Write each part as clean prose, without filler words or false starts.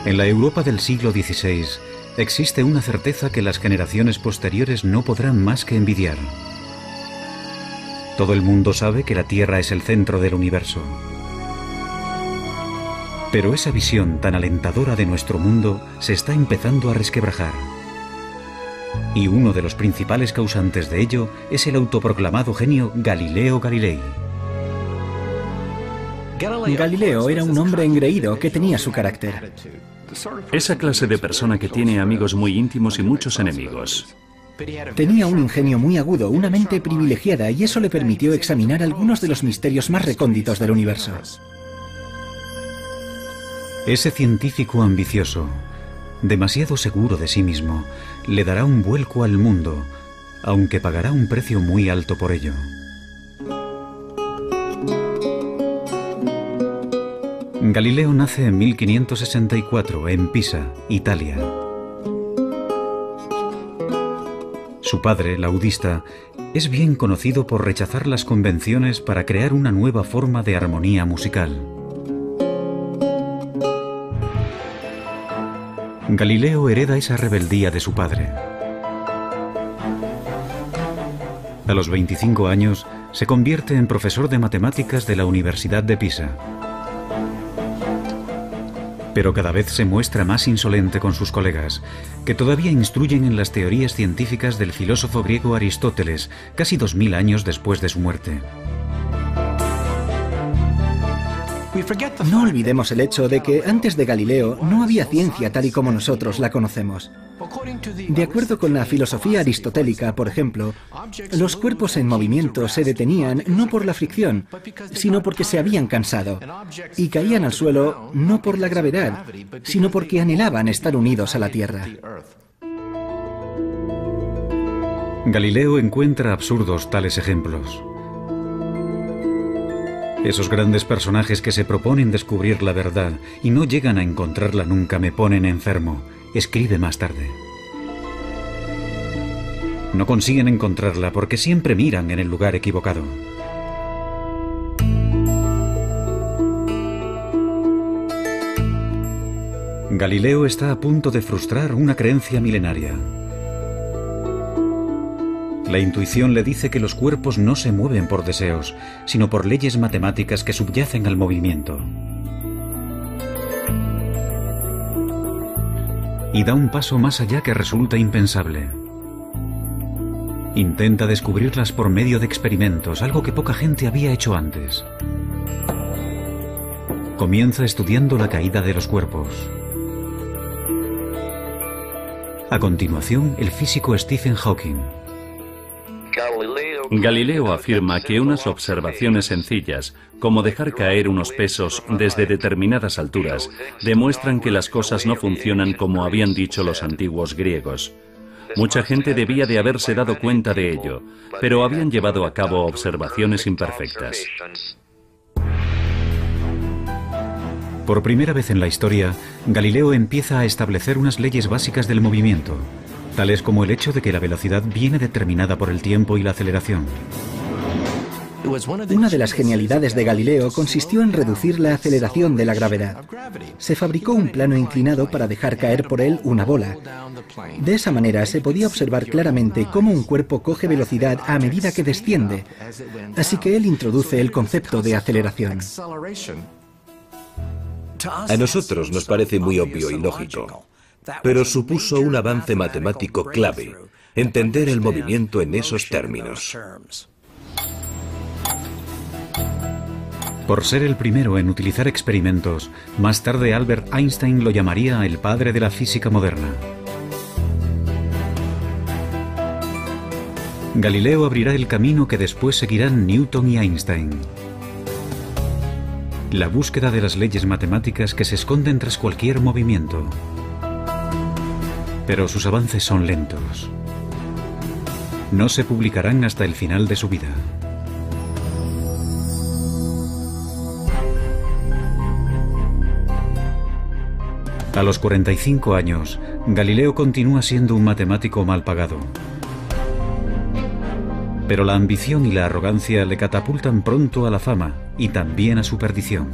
En la Europa del siglo XVI existe una certeza que las generaciones posteriores no podrán más que envidiar. Todo el mundo sabe que la Tierra es el centro del universo. Pero esa visión tan alentadora de nuestro mundo se está empezando a resquebrajar. Y uno de los principales causantes de ello es el autoproclamado genio Galileo Galilei. Galileo era un hombre engreído que tenía su carácter. Esa clase de persona que tiene amigos muy íntimos y muchos enemigos. Tenía un ingenio muy agudo, una mente privilegiada, y eso le permitió examinar algunos de los misterios más recónditos del universo. Ese científico ambicioso, demasiado seguro de sí mismo, le dará un vuelco al mundo, aunque pagará un precio muy alto por ello. Galileo nace en 1564 en Pisa, Italia. Su padre, laudista, es bien conocido por rechazar las convenciones para crear una nueva forma de armonía musical. Galileo hereda esa rebeldía de su padre. A los 25 años se convierte en profesor de matemáticas de la Universidad de Pisa. Pero cada vez se muestra más insolente con sus colegas, que todavía instruyen en las teorías científicas del filósofo griego Aristóteles, casi 2000 años después de su muerte. No olvidemos el hecho de que antes de Galileo no había ciencia tal y como nosotros la conocemos. De acuerdo con la filosofía aristotélica, por ejemplo, los cuerpos en movimiento se detenían no por la fricción, sino porque se habían cansado, y caían al suelo no por la gravedad, sino porque anhelaban estar unidos a la Tierra. Galileo encuentra absurdos tales ejemplos. Esos grandes personajes que se proponen descubrir la verdad y no llegan a encontrarla nunca me ponen enfermo, escribe más tarde. No consiguen encontrarla porque siempre miran en el lugar equivocado. Galileo está a punto de frustrar una creencia milenaria. La intuición le dice que los cuerpos no se mueven por deseos, sino por leyes matemáticas que subyacen al movimiento. Y da un paso más allá que resulta impensable. Intenta descubrirlas por medio de experimentos, algo que poca gente había hecho antes. Comienza estudiando la caída de los cuerpos. A continuación, el físico Stephen Hawking. Galileo afirma que unas observaciones sencillas, como dejar caer unos pesos desde determinadas alturas, demuestran que las cosas no funcionan como habían dicho los antiguos griegos. Mucha gente debía de haberse dado cuenta de ello, pero habían llevado a cabo observaciones imperfectas. Por primera vez en la historia, Galileo empieza a establecer unas leyes básicas del movimiento, tales como el hecho de que la velocidad viene determinada por el tiempo y la aceleración. Una de las genialidades de Galileo consistió en reducir la aceleración de la gravedad. Se fabricó un plano inclinado para dejar caer por él una bola. De esa manera se podía observar claramente cómo un cuerpo coge velocidad a medida que desciende. Así que él introduce el concepto de aceleración. A nosotros nos parece muy obvio y lógico, pero supuso un avance matemático clave, entender el movimiento en esos términos. Por ser el primero en utilizar experimentos, más tarde Albert Einstein lo llamaría el padre de la física moderna. Galileo abrirá el camino que después seguirán Newton y Einstein. La búsqueda de las leyes matemáticas que se esconden tras cualquier movimiento. Pero sus avances son lentos. No se publicarán hasta el final de su vida. A los 45 años, Galileo continúa siendo un matemático mal pagado. Pero la ambición y la arrogancia le catapultan pronto a la fama y también a su perdición.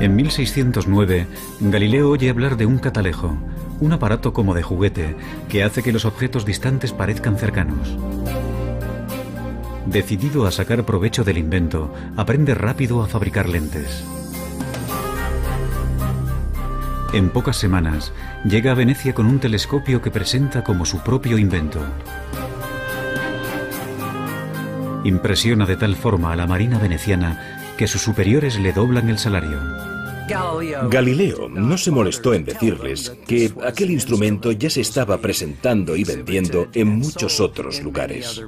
En 1609, Galileo oye hablar de un catalejo, un aparato como de juguete que hace que los objetos distantes parezcan cercanos. Decidido a sacar provecho del invento, aprende rápido a fabricar lentes. En pocas semanas, llega a Venecia con un telescopio que presenta como su propio invento. Impresiona de tal forma a la marina veneciana que sus superiores le doblan el salario. Galileo no se molestó en decirles que aquel instrumento ya se estaba presentando y vendiendo en muchos otros lugares.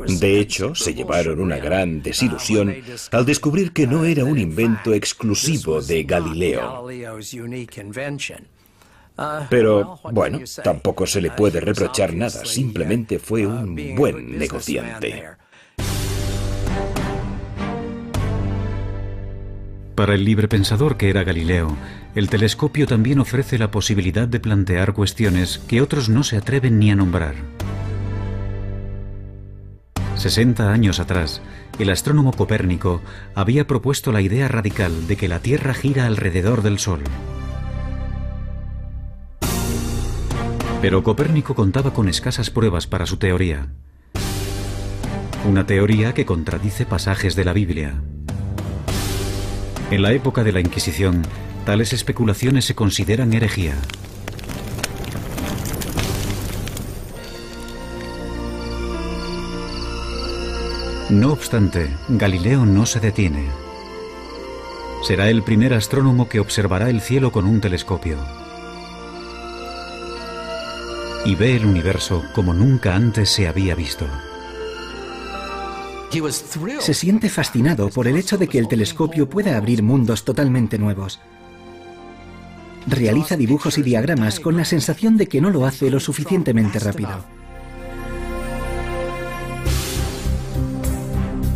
De hecho, se llevaron una gran desilusión al descubrir que no era un invento exclusivo de Galileo. Pero, bueno, tampoco se le puede reprochar nada, simplemente fue un buen negociante. Para el librepensador que era Galileo, el telescopio también ofrece la posibilidad de plantear cuestiones que otros no se atreven ni a nombrar. 60 años atrás, el astrónomo Copérnico había propuesto la idea radical de que la Tierra gira alrededor del Sol. Pero Copérnico contaba con escasas pruebas para su teoría. Una teoría que contradice pasajes de la Biblia. En la época de la Inquisición, tales especulaciones se consideran herejía. No obstante, Galileo no se detiene. Será el primer astrónomo que observará el cielo con un telescopio. Y ve el universo como nunca antes se había visto. Se siente fascinado por el hecho de que el telescopio pueda abrir mundos totalmente nuevos. Realiza dibujos y diagramas con la sensación de que no lo hace lo suficientemente rápido.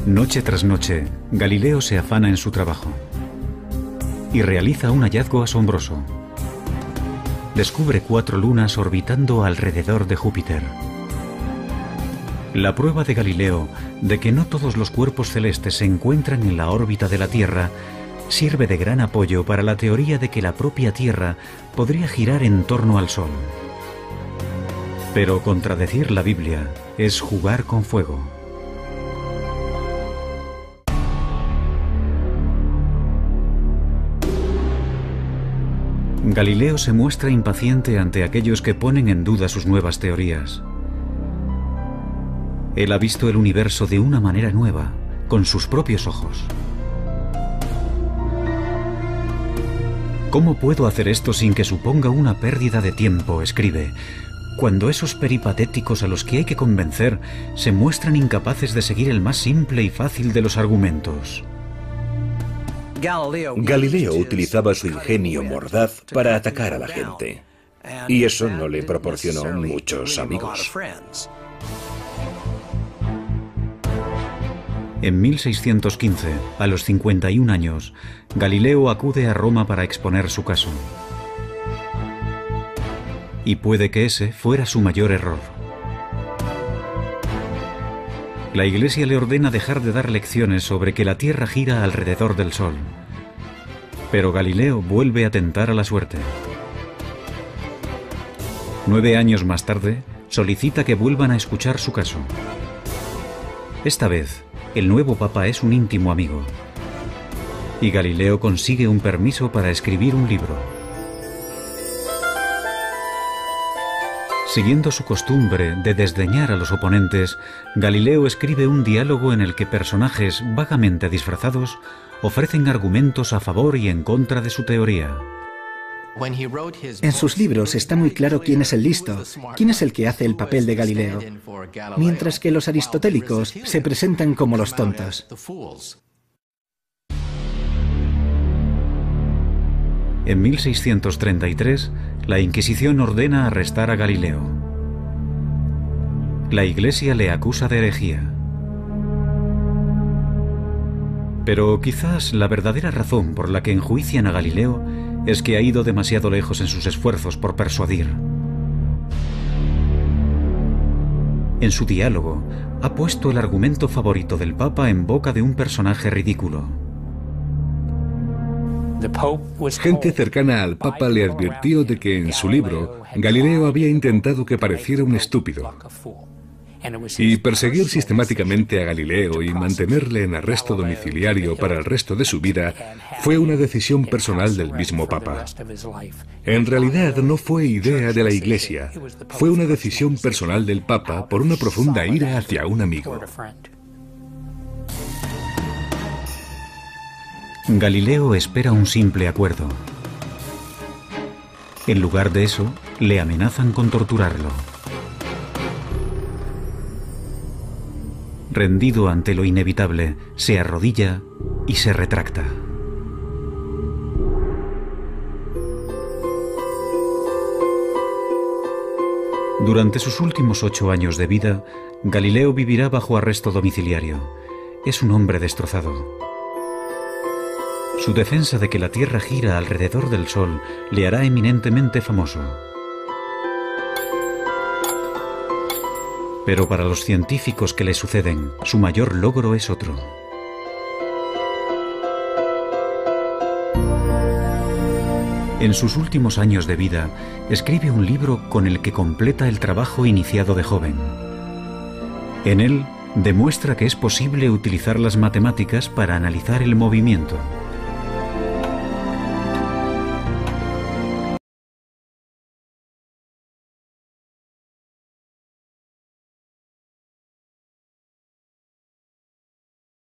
Noche tras noche, Galileo se afana en su trabajo y realiza un hallazgo asombroso. Descubre 4 lunas orbitando alrededor de Júpiter. La prueba de Galileo de que no todos los cuerpos celestes se encuentran en la órbita de la Tierra sirve de gran apoyo para la teoría de que la propia Tierra podría girar en torno al Sol. Pero contradecir la Biblia es jugar con fuego. Galileo se muestra impaciente ante aquellos que ponen en duda sus nuevas teorías. Él ha visto el universo de una manera nueva, con sus propios ojos. ¿Cómo puedo hacer esto sin que suponga una pérdida de tiempo?, escribe, cuando esos peripatéticos a los que hay que convencer se muestran incapaces de seguir el más simple y fácil de los argumentos. Galileo utilizaba su ingenio mordaz para atacar a la gente, y eso no le proporcionó muchos amigos. En 1615, a los 51 años, Galileo acude a Roma para exponer su caso. Y puede que ese fuera su mayor error. La Iglesia le ordena dejar de dar lecciones sobre que la Tierra gira alrededor del Sol. Pero Galileo vuelve a tentar a la suerte. 9 años más tarde, solicita que vuelvan a escuchar su caso. Esta vez, el nuevo papa es un íntimo amigo. Y Galileo consigue un permiso para escribir un libro. Siguiendo su costumbre de desdeñar a los oponentes, Galileo escribe un diálogo en el que personajes vagamente disfrazados ofrecen argumentos a favor y en contra de su teoría. En sus libros está muy claro quién es el listo, quién es el que hace el papel de Galileo, mientras que los aristotélicos se presentan como los tontos. En 1633, la Inquisición ordena arrestar a Galileo. La Iglesia le acusa de herejía. Pero quizás la verdadera razón por la que enjuician a Galileo es que ha ido demasiado lejos en sus esfuerzos por persuadir. En su diálogo, ha puesto el argumento favorito del Papa en boca de un personaje ridículo. Gente cercana al Papa le advirtió de que en su libro Galileo había intentado que pareciera un estúpido. Y perseguir sistemáticamente a Galileo y mantenerle en arresto domiciliario para el resto de su vida fue una decisión personal del mismo Papa. En realidad no fue idea de la Iglesia, fue una decisión personal del Papa por una profunda ira hacia un amigo. Galileo espera un simple acuerdo. En lugar de eso, le amenazan con torturarlo. Rendido ante lo inevitable, se arrodilla y se retracta. Durante sus últimos 8 años de vida, Galileo vivirá bajo arresto domiciliario. Es un hombre destrozado. Su defensa de que la Tierra gira alrededor del Sol le hará eminentemente famoso. Pero para los científicos que le suceden, su mayor logro es otro. En sus últimos años de vida, escribe un libro con el que completa el trabajo iniciado de joven. En él, demuestra que es posible utilizar las matemáticas para analizar el movimiento.